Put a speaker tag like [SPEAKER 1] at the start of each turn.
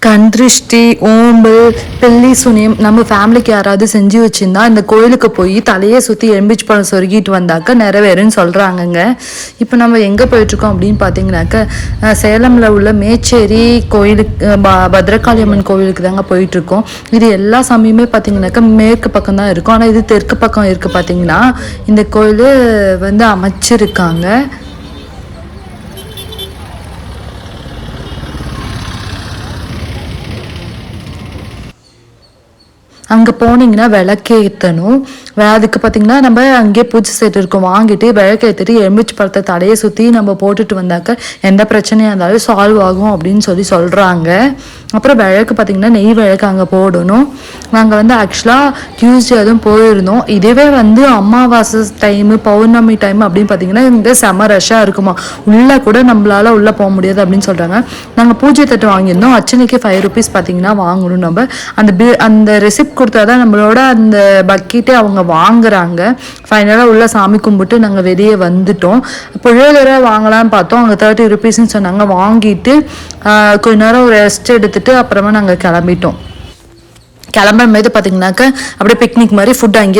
[SPEAKER 1] கண் திருஷ்டி, ஓம்பல், பில்லி சூனியம் நம்ம ஃபேமிலிக்கு யாராவது செஞ்சு வச்சுருந்தா இந்த கோயிலுக்கு போய் தலையை சுற்றி எலும்பிச்சு பழம் சொருகிட்டு வந்தாக்க நிறைவேறுன்னு சொல்கிறாங்கங்க. இப்போ நம்ம எங்கே போயிட்டுருக்கோம் அப்படின்னு பார்த்தீங்கன்னாக்க சேலமில் உள்ள மேச்சேரி கோயிலுக்கு பத்ரகாளி அம்மன் கோயிலுக்கு தாங்க போயிட்டுருக்கோம். இது எல்லா சாமியுமே பார்த்தீங்கன்னாக்கா மேற்கு பக்கம் தான் இருக்கும். ஆனால் இது தெற்கு பக்கம் இருக்குது. பார்த்தீங்கன்னா இந்த கோயில் வந்து அமைச்சிருக்காங்க. அங்கே போனீங்கன்னா விளக்கேற்றணும். அதுக்கு பார்த்திங்கன்னா நம்ம அங்கேயே பூஜை செட் இருக்கும், வாங்கிட்டு விளக்கேற்றிட்டு எலுமிச்சை பழத்தை தலையை சுற்றி நம்ம போட்டுட்டு வந்தாக்க எந்த பிரச்சனையாக இருந்தாலும் சால்வ் ஆகும் அப்படின்னு சொல்கிறாங்க. அப்புறம் விளக்கு பார்த்திங்கன்னா நெய் விளக்கு அங்கே போடணும். நாங்கள் வந்து ஆக்சுவலாக டியூஸ்டே அதுவும் போயிருந்தோம். இதுவே வந்து அமாவாசை டைமு பௌர்ணமி டைம் அப்படின்னு பார்த்திங்கன்னா இங்கே செம ரஷ்ஷாக இருக்குமா, உள்ளே கூட நம்மளால் உள்ளே போக முடியாது அப்படின்னு சொல்கிறாங்க. நாங்கள் பூஜை தட்டு வாங்கியிருந்தோம். அர்ச்சனைக்கு 5 rupees பார்த்திங்கன்னா வாங்கணும். நம்ம அந்த ரெசிப்ட் கொடுத்தா தான் நம்மளோட அந்த பக்கெட்டே அவங்க வாங்குறாங்க. ஃபைனலாக உள்ள சாமி கும்பிட்டு நாங்கள் வெளியே வந்துட்டோம். புளியோதரை வாங்கலாம்னு பார்த்தோம். அங்கே 30 rupeesன்னு சொன்னாங்க. வாங்கிட்டு கொஞ்ச நேரம் ரெஸ்ட் எடுத்துட்டு அப்புறமா நாங்கள் கிளம்பிட்டோம். கிளம்பும் போது பார்த்தீங்கன்னாக்க அப்படியே பிக்னிக் மாதிரி ஃபுட் அங்கேயே